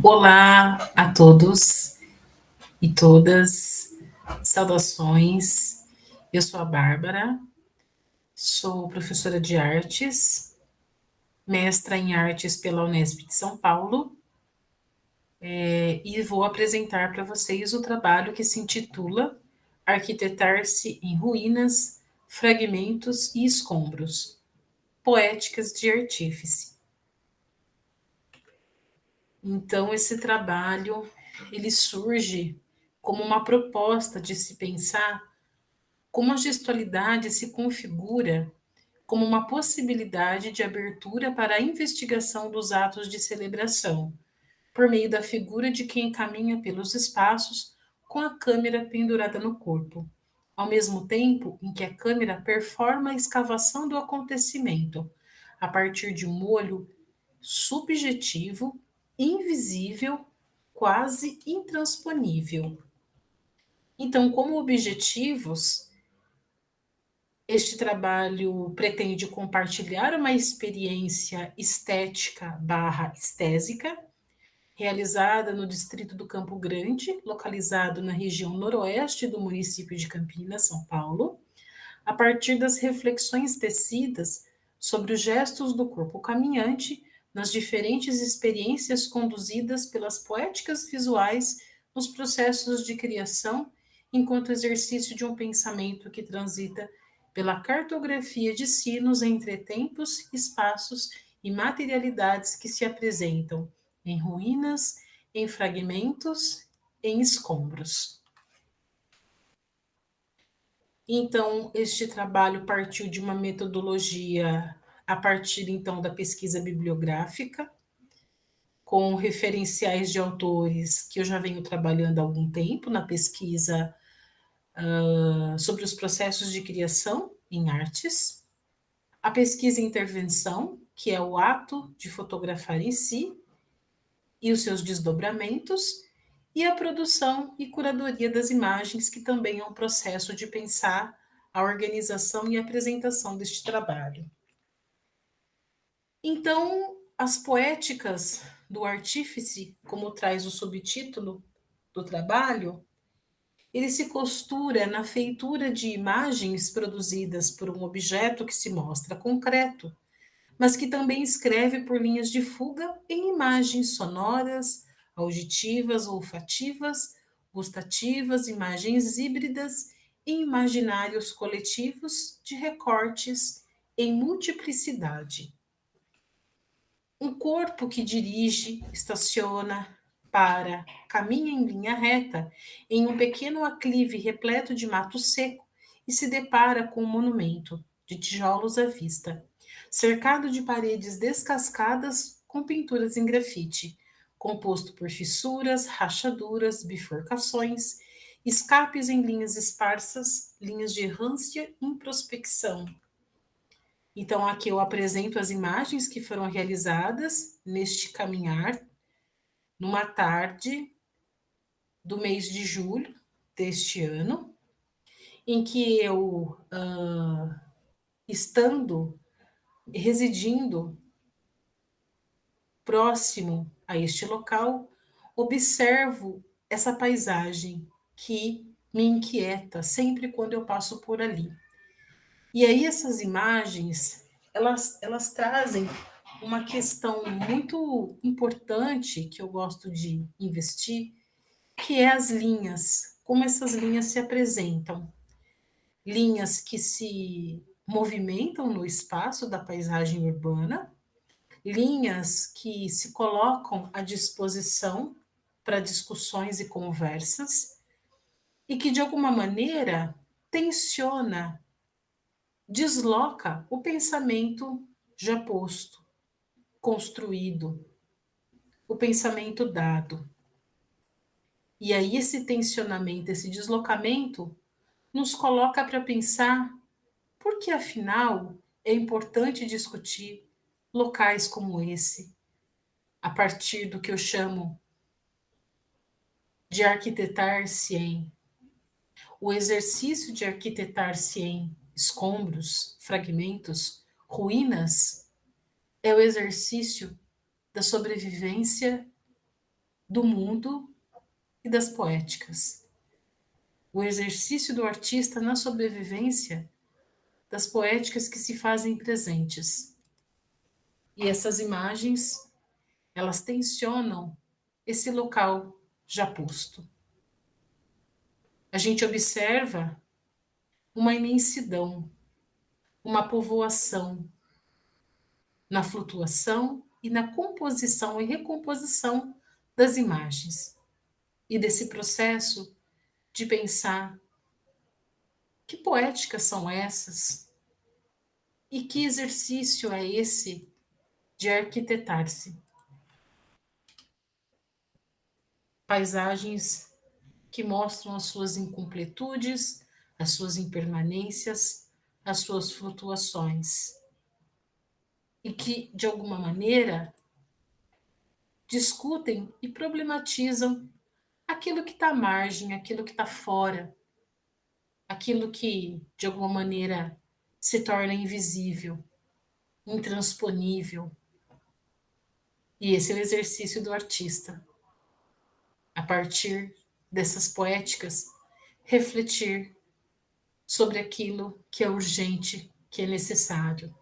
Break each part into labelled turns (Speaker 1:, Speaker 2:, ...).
Speaker 1: Olá a todos e todas, saudações. Eu sou a Bárbara, sou professora de artes, mestra em artes pela Unesp de São Paulo, e vou apresentar para vocês o trabalho que se intitula Arquitetar-se em Ruínas, Fragmentos e Escombros, Poéticas de Artífice. Então, esse trabalho, ele surge como uma proposta de se pensar como a gestualidade se configura como uma possibilidade de abertura para a investigação dos atos de celebração, por meio da figura de quem caminha pelos espaços com a câmera pendurada no corpo, ao mesmo tempo em que a câmera performa a escavação do acontecimento, a partir de um olho subjetivo, invisível, quase intransponível. Então, como objetivos, este trabalho pretende compartilhar uma experiência estética barra estésica, realizada no distrito do Campo Grande, localizado na região noroeste do município de Campinas, São Paulo, a partir das reflexões tecidas sobre os gestos do corpo caminhante nas diferentes experiências conduzidas pelas poéticas visuais nos processos de criação, enquanto exercício de um pensamento que transita pela cartografia de sinos entre tempos, espaços e materialidades que se apresentam em ruínas, em fragmentos, em escombros. Então, este trabalho partiu de uma metodologia a partir então da pesquisa bibliográfica, com referenciais de autores que eu já venho trabalhando há algum tempo na pesquisa sobre os processos de criação em artes, a pesquisa e intervenção, que é o ato de fotografar em si e os seus desdobramentos, e a produção e curadoria das imagens, que também é um processo de pensar a organização e apresentação deste trabalho. Então, as poéticas do artífice, como traz o subtítulo do trabalho, ele se costura na feitura de imagens produzidas por um objeto que se mostra concreto, mas que também escreve por linhas de fuga em imagens sonoras, auditivas, olfativas, gustativas, imagens híbridas e imaginários coletivos de recortes em multiplicidade. Um corpo que dirige, estaciona, para, caminha em linha reta, em um pequeno aclive repleto de mato seco e se depara com um monumento, de tijolos à vista, cercado de paredes descascadas com pinturas em grafite, composto por fissuras, rachaduras, bifurcações, escapes em linhas esparsas, linhas de errância e introspecção. Então, aqui eu apresento as imagens que foram realizadas neste caminhar, numa tarde do mês de julho deste ano, em que eu, estando, residindo próximo a este local, observo essa paisagem que me inquieta sempre quando eu passo por ali. E aí essas imagens, elas trazem uma questão muito importante que eu gosto de investir, que é as linhas, como essas linhas se apresentam. Linhas que se movimentam no espaço da paisagem urbana, linhas que se colocam à disposição para discussões e conversas, e que de alguma maneira tensiona, desloca o pensamento já posto, construído, o pensamento dado. E aí esse tensionamento, esse deslocamento, nos coloca para pensar por que, afinal, é importante discutir locais como esse, a partir do que eu chamo de arquitetar-se em. O exercício de arquitetar-se em escombros, fragmentos, ruínas, é o exercício da sobrevivência do mundo e das poéticas. O exercício do artista na sobrevivência das poéticas que se fazem presentes. E essas imagens, elas tensionam esse local já posto. A gente observa uma imensidão, uma povoação na flutuação e na composição e recomposição das imagens. E desse processo de pensar que poéticas são essas e que exercício é esse de arquitetar-se. Paisagens que mostram as suas incompletudes, as suas impermanências, as suas flutuações. E que, de alguma maneira, discutem e problematizam aquilo que está à margem, aquilo que está fora, aquilo que, de alguma maneira, se torna invisível, intransponível. E esse é o exercício do artista. A partir dessas poéticas, refletir sobre aquilo que é urgente, que é necessário.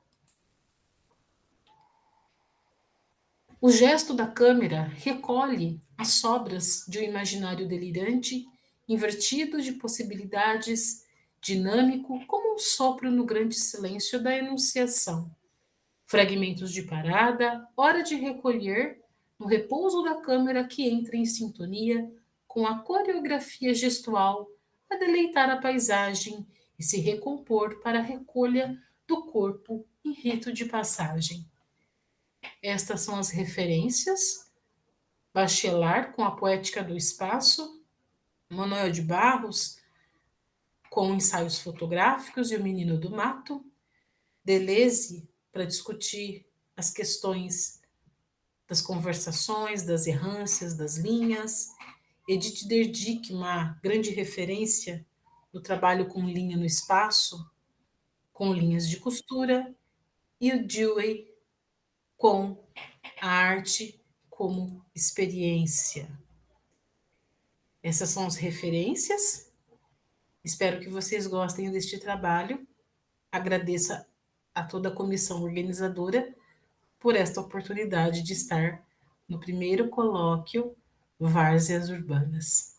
Speaker 1: O gesto da câmera recolhe as sobras de um imaginário delirante, invertido de possibilidades, dinâmico, como um sopro no grande silêncio da enunciação. Fragmentos de parada, hora de recolher, no repouso da câmera que entra em sintonia com a coreografia gestual, a deleitar a paisagem e se recompor para a recolha do corpo em rito de passagem. Estas são as referências: Bachelard com a poética do espaço, Manuel de Barros com ensaios fotográficos e o Menino do Mato, Deleuze para discutir as questões das conversações, das errâncias, das linhas, Edith Derdick, uma grande referência no trabalho com linha no espaço, com linhas de costura, e o Dewey com a arte como experiência. Essas são as referências. Espero que vocês gostem deste trabalho. Agradeço a toda a comissão organizadora por esta oportunidade de estar no primeiro colóquio Várzeas Urbanas.